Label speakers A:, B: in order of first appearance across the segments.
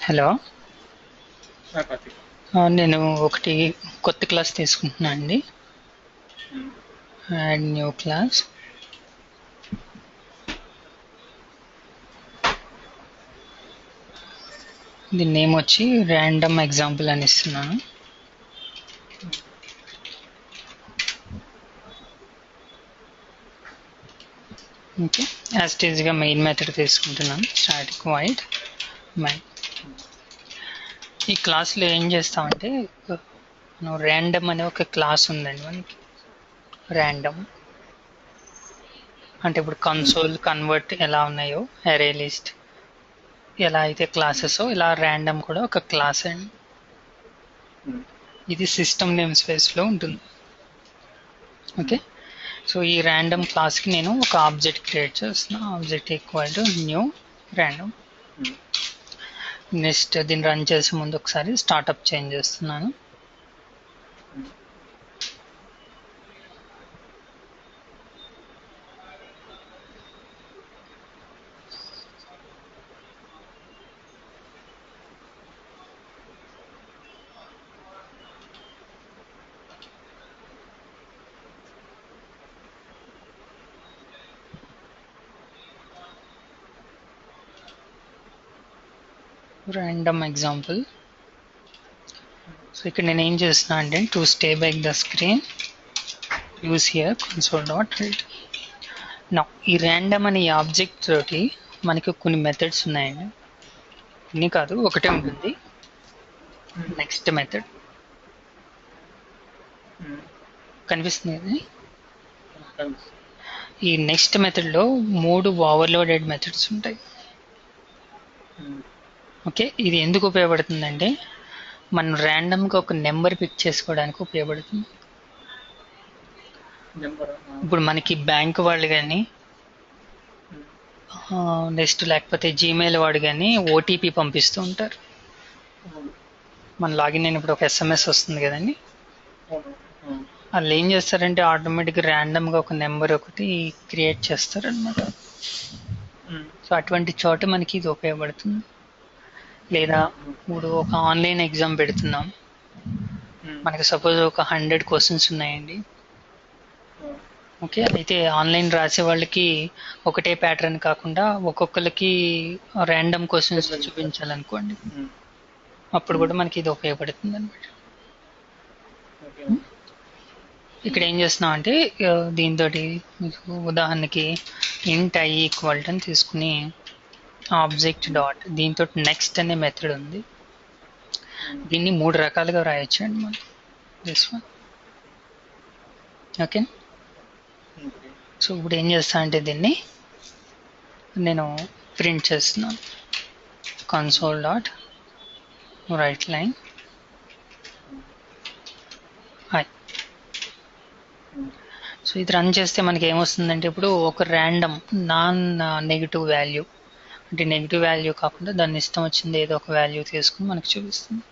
A: Hello.
B: Karthik.
A: నేను ఒకటి కొత్త క్లాస్ తీసుకుంటున్నా అండి. Add new class. దీని నేమ్ వచ్చి ర్యాండమ్ ఎగ్జాంపుల్ అని ఇస్తున్నాను. ఓకే, యాజ్ ఇట్ ఈస్గా మెయిన్ మెథడ్ తీసుకుంటున్నాను. Static void main. ఈ క్లాస్లో ఏం చేస్తామంటే మనం ర్యాండమ్ అనే ఒక క్లాస్ ఉందండి మనకి. ర్యాండమ్ అంటే ఇప్పుడు కన్సోల్ కన్వర్ట్ ఎలా ఉన్నాయో అరే లిస్ట్ ఎలా అయితే క్లాసెస్ ఇలా ర్యాండమ్ కూడా ఒక క్లాస్ అండి. ఇది సిస్టమ్ నేమ్ స్పేస్లో ఉంటుంది. ఓకే, సో ఈ ర్యాండమ్ క్లాస్కి నేను ఒక ఆబ్జెక్ట్ క్రియేట్ చేస్తున్నా. Object equal to new random. Next దీన్ని రన్ చేసే ముందు ఒకసారి స్టార్ట్అప్ చేంజ్ చేస్తున్నాను. Random example. సో ఇక్కడ నేను ఏం చేస్తున్నా అంటే to stay back the screen use here console dot read. నా ఈ ర్యాండమ్ అనే ఆబ్జెక్ట్ తోటి మనకి కొన్ని మెథడ్స్ ఉన్నాయండి. ఇన్ని కాదు, ఒకటే ఉంటుంది. నెక్స్ట్ మెథడ్ కనిపిస్తుంది. ఈ నెక్స్ట్ మెథడ్లో 3 ఓవర్లోడెడ్ మెథడ్స్ ఉంటాయి. ఓకే, ఇది ఎందుకు ఉపయోగపడుతుందంటే మనం ర్యాండమ్గా ఒక నెంబర్ పిక్ చేసుకోవడానికి ఉపయోగపడుతుంది. ఇప్పుడు మనకి బ్యాంక్ వాళ్ళు కానీ నెక్స్ట్ లేకపోతే జీమెయిల్ వాడు కానీ ఓటీపీ పంపిస్తూ ఉంటారు. మన లాగిన్ అయినప్పుడు ఒక ఎస్ఎంఎస్ వస్తుంది కదండి. వాళ్ళు ఏం చేస్తారంటే ఆటోమేటిక్గా ర్యాండమ్గా ఒక నెంబర్ ఒకటి క్రియేట్ చేస్తారనమాట. సో అటువంటి చోట మనకి ఇది ఉపయోగపడుతుంది. లేదా ఇప్పుడు ఒక ఆన్లైన్ ఎగ్జామ్ పెడుతున్నాం, మనకి సపోజ్ ఒక 100 క్వశ్చన్స్ ఉన్నాయండి. ఓకే, అయితే ఆన్లైన్ రాసే వాళ్ళకి ఒకటే ప్యాటర్న్ కాకుండా ఒక్కొక్కరికి ర్యాండమ్ క్వశ్చన్స్ చూపించాలనుకోండి, అప్పుడు కూడా మనకి ఇది ఉపయోగపడుతుంది అనమాట. ఇక్కడ ఏం చేస్తున్నాం అంటే దీంతో మీకు ఉదాహరణకి ఇంట్ ఐ ఈక్వల్ అని తీసుకుని ఆబ్జెక్ట్ డాట్ దీంతో నెక్స్ట్ అనే మెథడ్ ఉంది. దీన్ని 3 రకాలుగా రాయొచ్చు అండి మనం. This one. ఓకే, సో ఇప్పుడు ఏం చేస్తా అంటే దీన్ని నేను ప్రింట్ చేస్తున్నాను. Console dot write line hi. So ఇది రన్ చేస్తే మనకి ఏమొస్తుందంటే ఇప్పుడు ఒక ర్యాండమ్ నాన్ నెగిటివ్ వాల్యూ, అంటే నెగిటివ్ వాల్యూ కాకుండా దాన్ని ఇష్టం వచ్చింది ఏదో ఒక వాల్యూ తీసుకుని మనకు చూపిస్తుంది.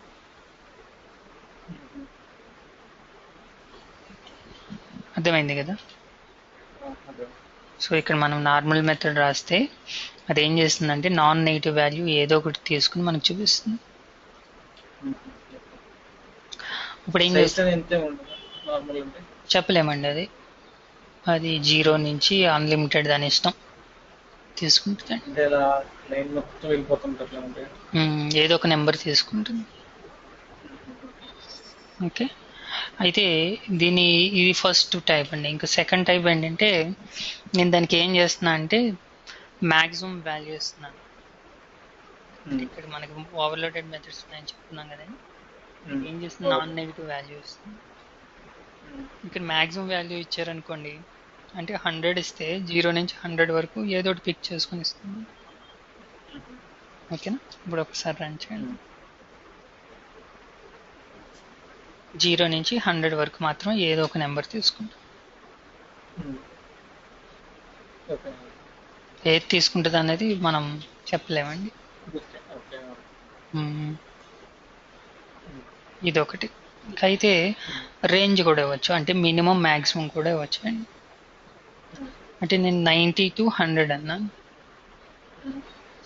A: అర్థమైంది కదా. సో ఇక్కడ మనం నార్మల్ మెథడ్ రాస్తే అది ఏం చేస్తుందంటే నాన్ నెగిటివ్ వాల్యూ ఏదో ఒకటి తీసుకుని మనకు చూపిస్తుంది. ఇప్పుడు ఏం చేస్తుంది చెప్పలేమండి. అది 0 నుంచి అన్లిమిటెడ్ దాని ఇష్టం తీసుకుంటుంది. ఏదో ఒక నెంబర్ తీసుకుంటుంది. ఓకే, అయితే ఇది ఫస్ట్ టైప్ అండి. ఇంకా సెకండ్ టైప్ ఏంటంటే నేను దానికి ఏం చేస్తున్నా అంటే మ్యాక్సిమం వాల్యూ ఇస్తున్నాను. ఇక్కడ మనకి ఓవర్లోడెడ్ మెథడ్స్ ఉన్నాయని చెప్తున్నాం కదండి. ఏం చేస్తుంది నాన్ నెగిటివ్ వాల్యూ ఇస్తుంది. ఇక్కడ మ్యాక్సిమం వాల్యూ ఇచ్చారనుకోండి, అంటే 100 ఇస్తే 0 నుంచి 100 వరకు ఏదో ఒకటి పిక్ చేసుకుని ఇస్తుంది. ఓకేనా, ఇప్పుడు ఒకసారి రన్ చేయండి. 0 నుంచి 100 వరకు మాత్రం ఏదో ఒక నెంబర్ తీసుకుంటాం. ఏది తీసుకుంటుంది అనేది మనం చెప్పలేమండి. ఇది ఒకటి. అయితే రేంజ్ కూడా ఇవ్వచ్చు, అంటే మినిమం మ్యాక్సిమం కూడా ఇవ్వచ్చు అండి. అంటే నేను 90 to 100 అన్నాను.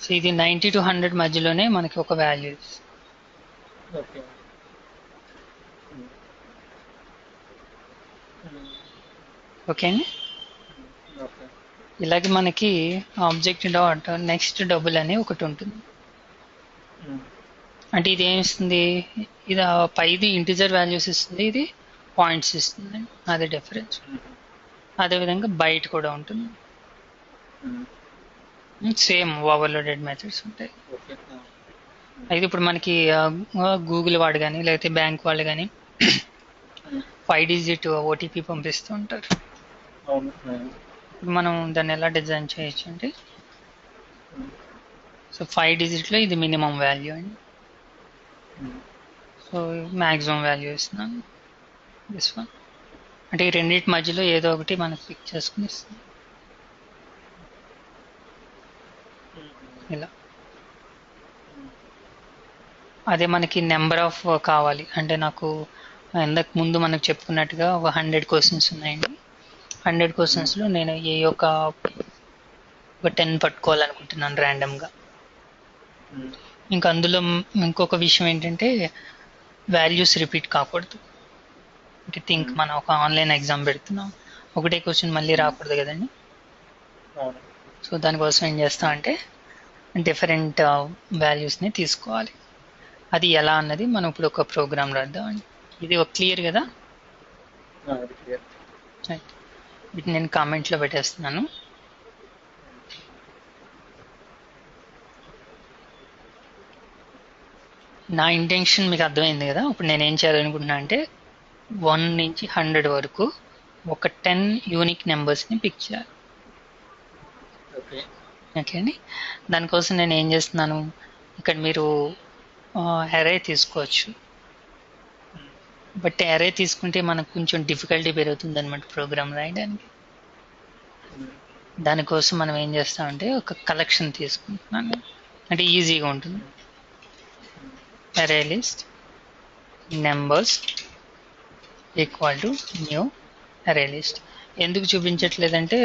A: సో ఇది 90 to 100 మధ్యలోనే మనకి ఒక వాల్యూ.
B: ఓకే.
A: ఓకే అండి.
B: ఓకే.
A: ఇలాగే మనకి ఆబ్జెక్ట్ డాట్ నెక్స్ట్ డబుల్ అని ఒకటి ఉంటుంది. అంటే ఇది ఏమి ఇస్తుంది, ఇది పైది ఇంటిజర్ వాల్యూస్ ఇస్తుంది, ఇది పాయింట్స్ ఇస్తుంది, అది డిఫరెన్స్. అదేవిధంగా బైట్ కూడా ఉంటుంది, సేమ్ ఓవర్లోడెడ్ మెథడ్స్ ఉంటాయి.
B: ఓకే.
A: అయితే ఇప్పుడు మనకి గూగుల్ వాడు కానీ లేకపోతే బ్యాంక్ వాళ్ళు కానీ 5 డిజిట్ ఓటీపీ పంపిస్తూ ఉంటారు.
B: అవును.
A: ఇప్పుడు మనం దాన్ని ఎలా డిజైన్ చేయొచ్చు అంటే, సో 5 డిజిట్లో ఇది మినిమం వాల్యూ అండి. సో మ్యాక్సిమం వాల్యూ ఇస్తున్నాను, దిస్ వన్. అంటే ఈ రెండింటి మధ్యలో ఏదో ఒకటి మనకు పిక్ చేసుకుని ఇస్తుంది ఇలా. అదే మనకి నెంబర్ ఆఫ్ కావాలి అంటే, నాకు ఇంతకు ముందు మనకు చెప్పుకున్నట్టుగా ఒక 100 క్వశ్చన్స్ ఉన్నాయండి. 100 క్వశ్చన్స్లో నేను ఒక 10 పట్టుకోవాలనుకుంటున్నాను ర్యాండమ్గా. ఇంకా అందులో ఇంకొక విషయం ఏంటంటే, వాల్యూస్ రిపీట్ కాకూడదు. అంటే థింక్ మనం ఒక ఆన్లైన్ ఎగ్జామ్ పెడుతున్నాం, ఒకటే క్వశ్చన్ మళ్ళీ రాకూడదు కదండి. సో దానికోసం ఏం చేస్తాం అంటే, డిఫరెంట్ వాల్యూస్ని తీసుకోవాలి. అది ఎలా అన్నది మనం ఇప్పుడు ఒక ప్రోగ్రామ్ రాద్దామండి. ఇది ఒక క్లియర్ కదా. వీటిని నేను కామెంట్లో పెట్టేస్తున్నాను. నా ఇంటెన్షన్ మీకు అర్థమైంది కదా. ఇప్పుడు నేను ఏం చేయాలనుకుంటున్నా అంటే, 1 నుంచి 100 వరకు ఒక 10 యూనిక్ నెంబర్స్ని పిక్ చేయాలి. ఓకే అండి. దానికోసం నేను ఏం చేస్తున్నాను, ఇక్కడ మీరు అరే తీసుకోవచ్చు, బట్ అరే తీసుకుంటే మనకు కొంచెం డిఫికల్టీ పెరుగుతుంది అనమాట ప్రోగ్రామ్ రాయడానికి. దానికోసం మనం ఏం చేస్తామంటే, ఒక కలెక్షన్ తీసుకుంటున్నాను, అంటే ఈజీగా ఉంటుంది. అరే list numbers equal to new అరే లిస్ట్. ఎందుకు చూపించట్లేదంటే,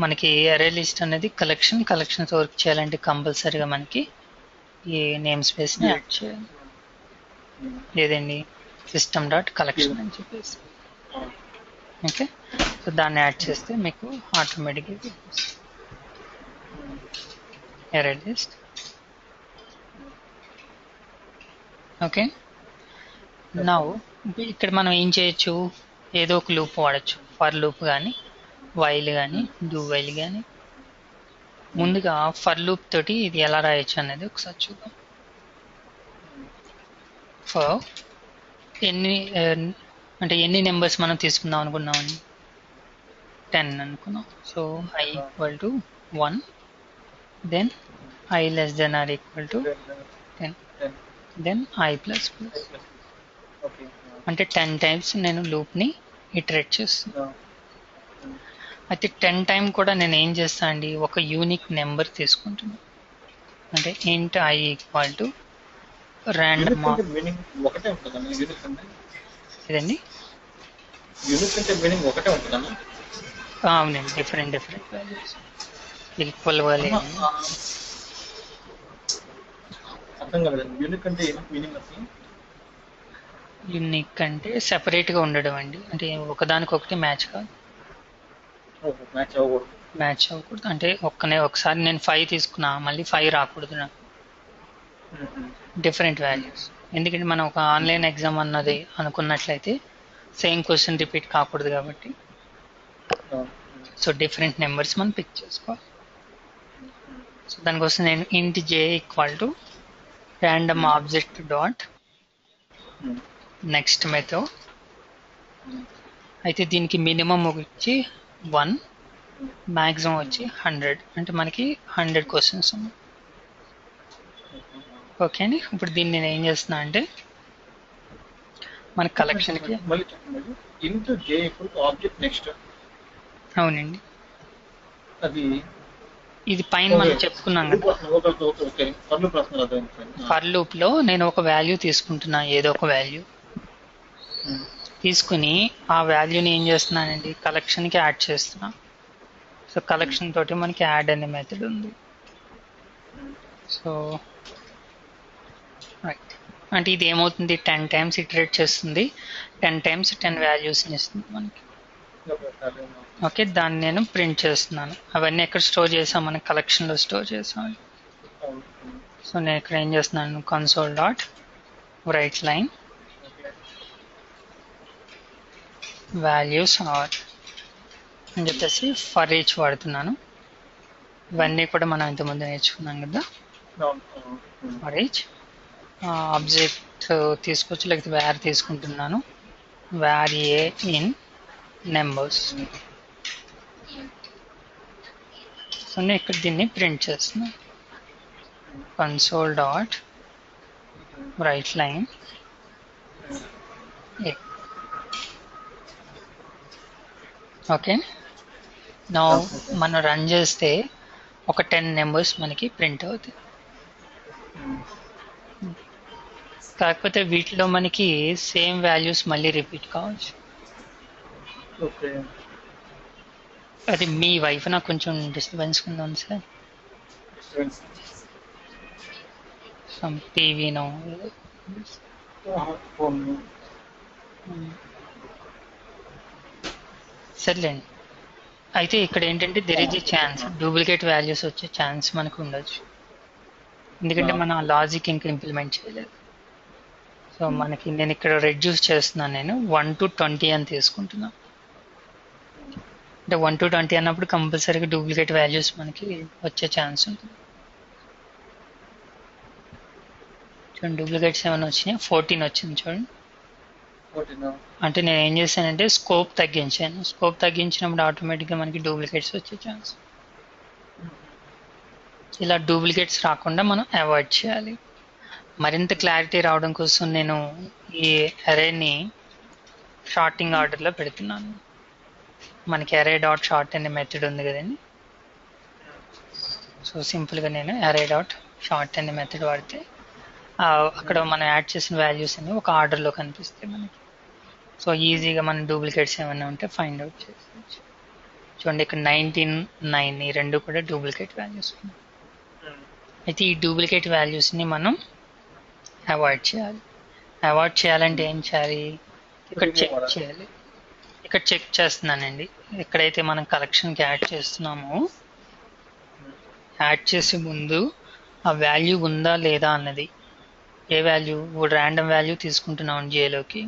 A: మనకి అరే లిస్ట్ అనేది కలెక్షన్తో వర్క్ చేయాలంటే కంపల్సరీగా మనకి ఈ నేమ్ స్పేస్ని యాడ్ చేయాలి. ఏదండి, system.collection అని చెప్పేసి. ఓకే, సో దాన్ని యాడ్ చేస్తే మీకు ఆటోమేటిక్గా అరే లిస్ట్. ఓకే, నౌ ఇక్కడ మనం ఏం చేయొచ్చు, ఏదో ఒక లూప్ వాడచ్చు, ఫర్ లూప్ కానీ వైల్ కానీ డూ వైల్ కానీ. ముందుగా ఫర్ లూప్ తోటి ఇది ఎలా రాయొచ్చు అనేది ఒకసారి చూద్దాం. ఫర్ ఎన్ని నెంబర్స్ మనం తీసుకుందాం అనుకున్నామండి, 10 అనుకున్నాం. So I equal to 1, then I less than or equal to 10, then I plus plus. అంటే 10 టైమ్స్ నేను లూప్ని ఇటరేట్ చేస్తాను. అయితే 10 టైం కూడా నేను ఏం చేస్తాను అండి, ఒక యూనిక్ నెంబర్ తీసుకుంటున్నాను. అంటే ఇంట్ I ఈక్వల్ టు ర్యాండమ్. ఇదండి అవునండి, different values equal value. Unique అంటే సెపరేట్గా ఉండడం అండి, అంటే ఒకదానికొకటి మ్యాచ్ కాదు, మ్యాచ్ అవ్వకూడదు. అంటే ఒకసారి నేను 5 తీసుకున్నా, మళ్ళీ 5 రాకూడదు నాకు, డిఫరెంట్ వాల్యూస్. ఎందుకంటే మనం ఒక ఆన్లైన్ ఎగ్జామ్ అన్నది అనుకున్నట్లయితే సేమ్ క్వశ్చన్ రిపీట్ కాకూడదు కాబట్టి, సో డిఫరెంట్ నెంబర్స్ మనం పిక్ చేసుకోవాలి. సో దానికోసం నేను ఇంట్ j equal to random object dot next method. అయితే దీనికి మినిమం వచ్చి 1, మ్యాక్సిమం వచ్చి 100, అంటే మనకి 100 క్వశ్చన్స్ ఉన్నాయి. ఓకే అండి. ఇప్పుడు దీన్ని నేను ఏం చేస్తున్నా అంటే, మన కలెక్షన్కి అవునండి, ఇది పైన మనం చెప్పుకున్నాం కదా, ఫర్ లూప్ లో నేను ఒక వాల్యూ తీసుకుంటున్నా, ఏదో ఒక వాల్యూ తీసుకుని ఆ వాల్యూని ఏం చేస్తున్నానండి, కలెక్షన్కి యాడ్ చేస్తున్నా. సో కలెక్షన్ తోటి మనకి యాడ్ అనే మెథడ్ ఉంది. సో రైట్, అంటే ఇది ఏమవుతుంది, 10 టైమ్స్ ఇటరేట్ చేస్తుంది, 10 టైమ్స్ 10 వాల్యూస్ని ఇస్తుంది మనకి.
B: Okay sir.
A: ఓకే, దాన్ని నేను ప్రింట్ చేస్తున్నాను. అవన్నీ ఎక్కడ స్టోర్ చేసాం, మన కలెక్షన్లో స్టోర్ చేసాం.
B: అవును.
A: సో నేను ఇక్కడ ఏం చేస్తున్నాను, console dot write line
B: okay.
A: Values are అని చెప్పేసి ఫర్ ఈచ్ వాడుతున్నాను. ఇవన్నీ కూడా మనం ఇంతకుముందు నేర్చుకున్నాం కదా.
B: అవును.
A: ఫర్ ఈచ్ ఆబ్జెక్ట్ తీసుకోవచ్చు, లేకపోతే వేర్ తీసుకుంటున్నాను. Var a in numbers. So నేను ఇక్కడ దీన్ని ప్రింట్ చేస్తున్నాను. Console dot write line a. Okay, నా మనం రన్ చేస్తే ఒక 10 నెంబర్స్ మనకి ప్రింట్ అవుతాయి. కాకపోతే వీటిలో మనకి సేమ్ వాల్యూస్ మళ్ళీ రిపీట్ కావచ్చు.
B: ఓకే.
A: అది మీ వైఫ్ నాకు కొంచెం డిస్టర్బెన్స్ ఉందాం sir. Some TV no.
B: Phone.
A: సర్లేండి. అయితే ఇక్కడ ఏంటంటే there is a chance duplicate values వచ్చే ఛాన్స్ మనకు ఉండొచ్చు, ఎందుకంటే మనం ఆ లాజిక్ ఇంకా ఇంప్లిమెంట్ చేయలేదు. సో మనకి నేను ఇక్కడ రెడ్యూస్ చేస్తున్నాను, నేను 1 to 20 అని తీసుకుంటున్నాను. అంటే 1 to 20 అన్నప్పుడు కంపల్సరీగా డూప్లికేట్ వాల్యూస్ మనకి వచ్చే ఛాన్స్ ఉంటుంది. చూడండి, డూప్లికేట్స్ ఏమైనా వచ్చినాయి, 14 వచ్చింది చూడండి. అంటే నేను ఏం చేశానంటే స్కోప్ తగ్గించాను. స్కోప్ తగ్గించినప్పుడు ఆటోమేటిక్గా మనకి డూప్లికేట్స్ వచ్చే ఛాన్స్. ఇలా డూప్లికేట్స్ రాకుండా మనం అవాయిడ్ చేయాలి. మరింత క్లారిటీ రావడం కోసం నేను ఈ అరేని షార్టింగ్ ఆర్డర్లో పెడుతున్నాను. మనకి అరే డాట్ షార్ట్ అనే మెథడ్ ఉంది కదండి. సో సింపుల్గా నేను అరే డాట్ షార్ట్ అనే మెథడ్ వాడితే అక్కడ మనం యాడ్ చేసిన వాల్యూస్ అన్ని ఒక ఆర్డర్లో కనిపిస్తాయి మనకి. సో ఈజీగా మనం డూప్లికేట్స్ ఏమైనా ఉంటే ఫైండ్ అవుట్ చేసుకోవచ్చు. చూడండి, ఇక్కడ 19, 9 ఈ రెండు కూడా డూప్లికేట్ వాల్యూస్ ఉన్నాయి. అయితే ఈ డూప్లికేట్ వాల్యూస్ని మనం అవాయిడ్ చేయాలి. అవాయిడ్ చేయాలంటే ఏం చేయాలి, ఇక్కడ చెక్ చేయాలి. ఇక్కడ చెక్ చేస్తున్నానండి, ఎక్కడైతే మనం కలెక్షన్కి యాడ్ చేస్తున్నామో యాడ్ చేసే ముందు ఆ వాల్యూ ఉందా లేదా అన్నది. ఏ వాల్యూ, ర్యాండమ్ వాల్యూ తీసుకుంటున్నాం జేలోకి,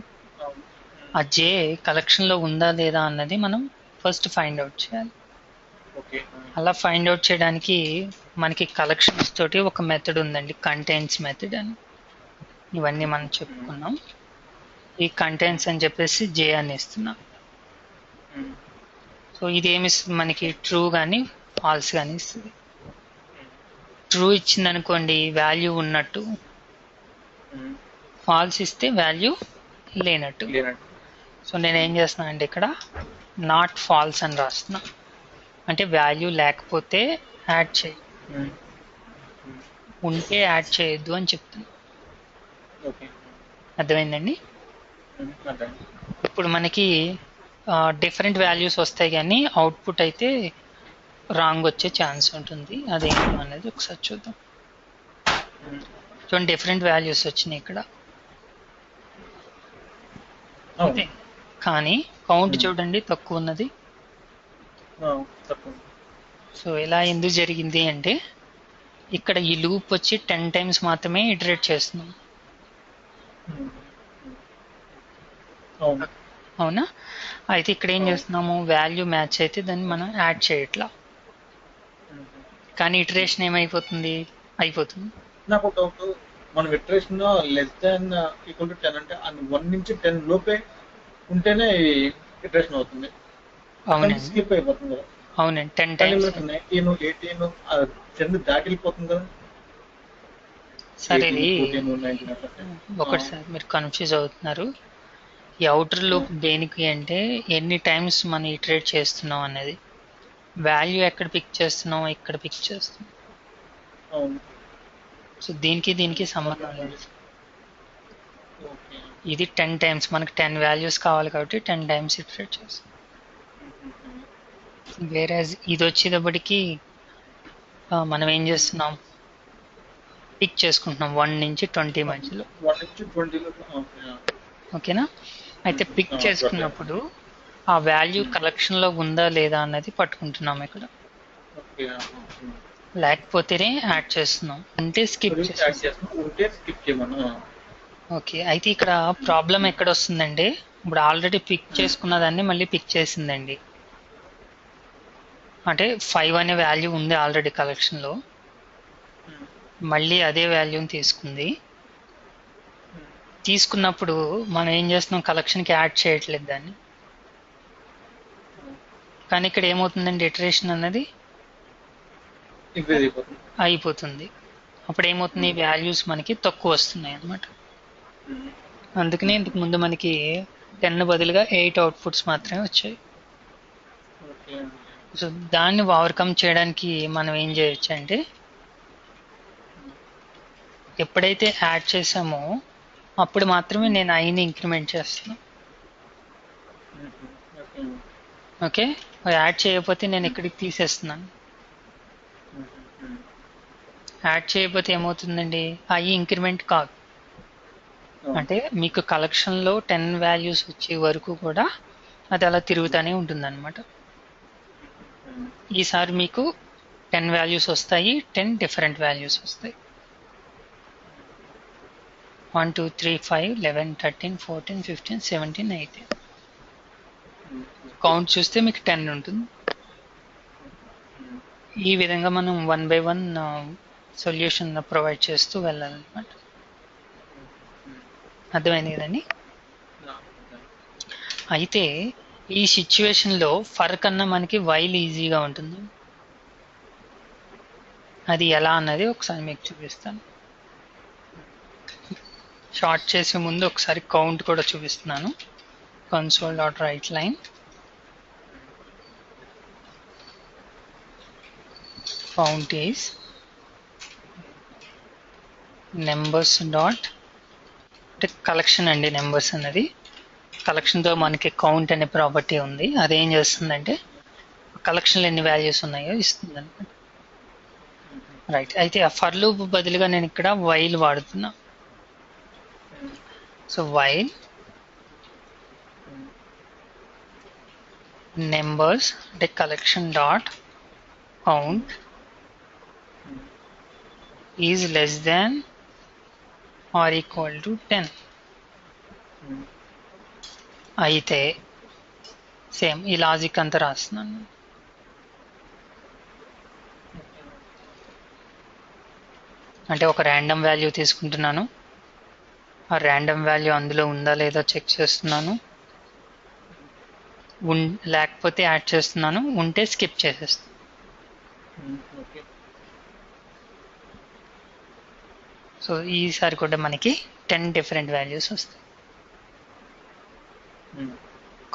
A: ఆ జే కలెక్షన్లో ఉందా లేదా అన్నది మనం ఫస్ట్ ఫైండ్ అవుట్ చేయాలి. అలా ఫైండ్ అవుట్ చేయడానికి మనకి కలెక్షన్స్ తోటి ఒక మెథడ్ ఉందండి, కంటైన్స్ మెథడ్ అని. ఇవన్నీ మనం చెప్పుకున్నాం. ఈ కంటైన్స్ అని చెప్పేసి జే అని ఇస్తున్నాం. సో ఇది ఏమి ఇస్తుంది మనకి, ట్రూ కానీ ఫాల్స్ కానీ ఇస్తుంది. ట్రూ ఇచ్చింది అనుకోండి వాల్యూ ఉన్నట్టు, ఫాల్స్ ఇస్తే వాల్యూ లేనట్టు. సో నేను ఏం చేస్తున్నాను అంటే ఇక్కడ నాట్ ఫాల్స్ అని రాస్తున్నా, అంటే వాల్యూ లేకపోతే యాడ్ చేయి, ఉంటే యాడ్ చేయొద్దు అని చెప్తున్నా. అర్థమైందండి? ఇప్పుడు మనకి డిఫరెంట్ వాల్యూస్ వస్తాయి కానీ అవుట్పుట్ అయితే రాంగ్ వచ్చే ఛాన్స్ ఉంటుంది. అదేంటో అనేది ఒకసారి చూద్దాం. చూడండి, డిఫరెంట్ వాల్యూస్ వచ్చినాయి ఇక్కడ. ఓకే, కానీ కౌంట్ చూడండి తక్కువ ఉన్నది. సో ఇలా ఎందుకు జరిగింది అంటే ఇక్కడ ఈ లూప్ వచ్చి 10 టైమ్స్ మాత్రమే ఇటరేట్ చేస్తున్నాం. అవునా? అయితే ఇక్కడ ఏం చేస్తున్నాము, వాల్యూ మ్యాచ్ అయితే దాన్ని మనం యాడ్ చేయట్లా, కానీ ఇటరేషన్ ఏమైపోతుంది, అయిపోతుంది.
B: నాకు ఒక డౌట్, మనం iteration less than equal to 10 అంటే 1 నుంచి 10 లోపే ఉంటేనే ఇటరేషన్ అవుతుంది.
A: అవునండి,
B: స్కిప్ అయిపోతుంది కదా.
A: అవునండి, 10 టైమ్స్
B: 19, 18 10 దాటి వెళ్ళిపోతుంది కదా.
A: సరే, ఇది
B: 14, 19
A: ఒకటి సార్ మీరు కన్ఫ్యూజ్ అవుతున్నారు. ఈ అవుటర్ లూప్ దేనికి అంటే ఎన్ని టైమ్స్ మనం ఇటరేట్ చేస్తున్నాం అనేది, వాల్యూ ఎక్కడ పిక్ చేస్తున్నాం, ఇక్కడ పిక్ చేస్తున్నాం. సో దీనికి సంబంధం లేదు. ఇది 10 టైమ్స్, మనకి 10 వాల్యూస్ కావాలి కాబట్టి 10 టైమ్స్ ఇటరేట్ చేస్తాం. వేరే ఇది వచ్చేటప్పటికి మనం ఏం చేస్తున్నాం, పిక్ చేసుకుంటున్నాం 1 నుంచి 20 మధ్యలో.
B: 1 నుంచి 20 లోపు. ఓకే.
A: ఓకేనా? అయితే పిక్ చేసుకున్నప్పుడు ఆ వాల్యూ కలెక్షన్ లో ఉందా లేదా అన్నది పట్టుకుంటున్నాం ఇక్కడ.
B: ఓకే.
A: లేకపోతేనే యాడ్ చేస్తున్నాం, అంటే స్కిప్ చేస్తున్నాం.
B: ఉంటే స్కిప్ చేయమను.
A: ఓకే, అయితే ఇక్కడ ప్రాబ్లం ఎక్కడ వస్తుందండి? ఇప్పుడు ఆల్రెడీ పిక్ చేసుకున్న దాన్ని మళ్ళీ పిక్ చేసిందండి. అంటే 5 అనే వాల్యూ ఉంది ఆల్రెడీ కలెక్షన్ లో, మళ్ళీ అదే వాల్యూని తీసుకుంది. తీసుకున్నప్పుడు మనం ఏం చేస్తున్నాం, కలెక్షన్ కి యాడ్ చేయట్లేదు దాన్ని. కానీ ఇక్కడ ఏమవుతుందండి, ఇటరేషన్ అన్నది అయిపోతుంది. అప్పుడు ఏమవుతుంది, వాల్యూస్ మనకి తక్కువ వస్తున్నాయి అన్నమాట. అందుకనే ఇంతకు ముందు మనకి 10 బదులుగా 8 అవుట్పుట్స్ మాత్రమే వచ్చాయి. సో దాన్ని ఓవర్కమ్ చేయడానికి మనం ఏం చేయొచ్చు అంటే, ఎప్పుడైతే యాడ్ చేసామో అప్పుడు మాత్రమే నేను ఐని ఇంక్రిమెంట్ చేస్తున్నాను. ఓకే, యాడ్ చేయకపోతే నేను ఇక్కడికి తీసేస్తున్నాను. యాడ్ చేయకపోతే ఏమవుతుందండి, ఐ ఇంక్రిమెంట్ కాదు. అంటే మీకు కలెక్షన్ లో 10 వాల్యూస్ వచ్చే వరకు కూడా అది అలా తిరుగుతూనే ఉంటుంది అనమాట. ఈసారి మీకు 10 వాల్యూస్ వస్తాయి, 10 డిఫరెంట్ వాల్యూస్ వస్తాయి. 1 2 3 5 11 13 14 15 17 18. కౌంట్ చూస్తే మీకు 10 ఉంటుంది. ఈ విధంగా మనం 1 by 1 సొల్యూషన్ ప్రొవైడ్ చేస్తూ వెళ్ళాలన్నమాట. అర్థమైంది కదండి? అయితే ఈ సిచ్యువేషన్ లో ఫర్ కన్నా మనకి వైల్ ఈజీగా ఉంటుంది. అది ఎలా అన్నది ఒకసారి మీకు చూపిస్తాను. షార్ట్ చేసే ముందు ఒకసారి కౌంట్ కూడా చూపిస్తున్నాను. console.writeLine count is numbers dot collection అండి. నెంబర్స్ అన్నది కలెక్షన్ తో మనకి కౌంట్ అనే ప్రాపర్టీ ఉంది. అదేం చేస్తుందంటే కలెక్షన్ లో ఎన్ని వాల్యూస్ ఉన్నాయో ఇస్తుంది అనమాట. రైట్, అయితే ఆ ఫర్ లూప్ బదులుగా నేను ఇక్కడ వైల్ వాడుతున్నా. సో వైల్ నెంబర్స్ అంటే collection dot count is less than or equal to 10. అయితే సేమ్ ఈ లాజిక్ అంతా రాస్తున్నాను. అంటే ఒక ర్యాండమ్ వాల్యూ తీసుకుంటున్నాను, ఆ ర్యాండమ్ వాల్యూ అందులో ఉందా లేదా చెక్ చేస్తున్నాను, లేకపోతే యాడ్ చేస్తున్నాను, ఉంటే స్కిప్ చేసేస్తాను. సో ఈసారి కూడా మనకి 10 డిఫరెంట్ వాల్యూస్ వస్తాయి.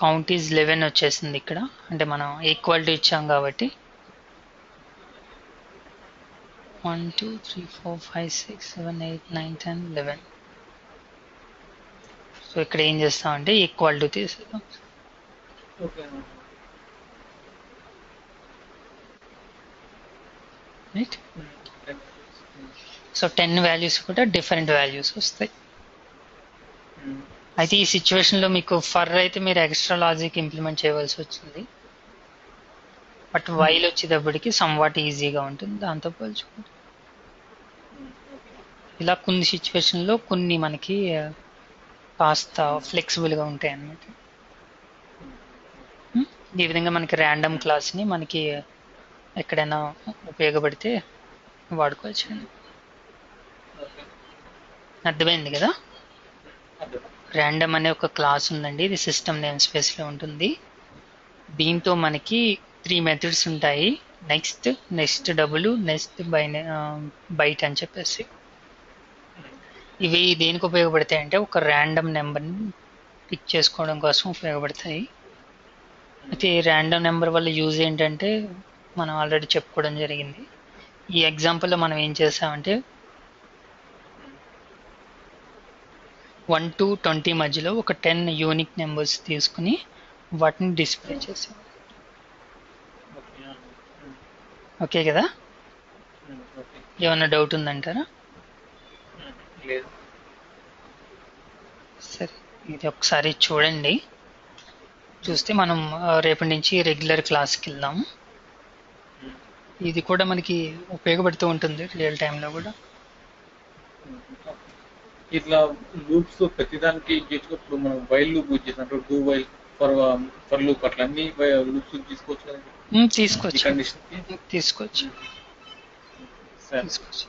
A: కౌంట్ ఈజ్ 11 వచ్చేసింది ఇక్కడ, అంటే మనం ఈక్వల్ టు ఇచ్చాం కాబట్టి 1 2 3 4 5 6 7 8 9 10 11. సో ఇక్కడ ఏం చేస్తామంటే ఈక్వల్ టు తీసేద్దాం. రైట్, సో 10 వాల్యూస్ కూడా డిఫరెంట్ వాల్యూస్ వస్తాయి. అయితే ఈ సిచ్యువేషన్ లో మీకు ఫర్ అయితే మీరు ఎక్స్ట్రా లాజిక్ ఇంప్లిమెంట్ చేయవలసి వచ్చింది. బట్ వైల్ వచ్చేటప్పటికి సమ్వాట్ ఈజీగా ఉంటుంది దాంతో పోల్చుకుంటే. ఇలా కొన్ని సిచ్యువేషన్ లో కొన్ని మనకి కాస్త ఫ్లెక్సిబుల్ గా ఉంటాయి అన్నమాట. ఈ విధంగా మనకి ర్యాండమ్ క్లాస్ ని మనకి ఎక్కడైనా ఉపయోగపడితే వాడుకోవచ్చు. అర్థమైంది కదా? ర్యాండమ్ అనే ఒక క్లాస్ ఉందండి, ఇది సిస్టమ్ నేమ్ స్పేస్ లో ఉంటుంది. దీంతో మనకి 3 మెథడ్స్ ఉంటాయి. నెక్స్ట్ డబుల్, నెక్స్ట్ బైట్ అని చెప్పేసి. ఇవి దేనికి ఉపయోగపడతాయి అంటే ఒక ర్యాండమ్ నెంబర్ని పిక్ చేసుకోవడం కోసం ఉపయోగపడతాయి. అయితే ర్యాండమ్ నెంబర్ వల్ల యూజ్ ఏంటంటే మనం ఆల్రెడీ చెప్పుకోవడం జరిగింది. ఈ ఎగ్జాంపుల్లో మనం ఏం చేసామంటే 1 to 20 మధ్యలో ఒక 10 యూనిక్ నెంబర్స్ తీసుకుని వాటిని డిస్ప్లే చేసాం. ఓకే కదా? ఏమన్నా డౌట్ ఉందంటారా?
B: లేదు.
A: సరే, ఇది ఒకసారి చూడండి. చూస్తే మనం రేపటి నుంచి రెగ్యులర్ క్లాస్కి వెళ్దాం. ఇది కూడా మనకి ఉపయోగపడుతూ ఉంటుంది రియల్ టైంలో కూడా.
B: ఇట్లా లూప్స్ ప్రతిదానికి ఇప్పుడు మనం వైల్ లూప్ యూజ్ చేసినట్టు డూ వైల్ ఫర్ లూప్ అట్లా అన్ని లూప్స్ తీసుకోవచ్చు కదా ఈ
A: తీసుకోవచ్చు
B: కండిషన్ కి.
A: తీసుకోవచ్చు
B: సరే.
A: తీసుకోవచ్చు.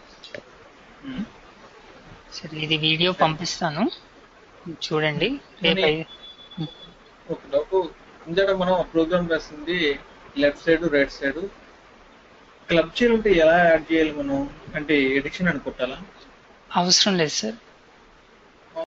B: ఉమ్.
A: సరే, ఇది వీడియో పంపిస్తాను, చూడండి. రేపు
B: ఒక డౌట్, ఇందాక మనం ప్రోగ్రామ్ రాసింది left side right side club చేయాలంటే ఎలా యాడ్ చేయాలి మనం? అంటే ఎడిషన్ అని కొట్టాలా?
A: అవసరం లేదు సార్.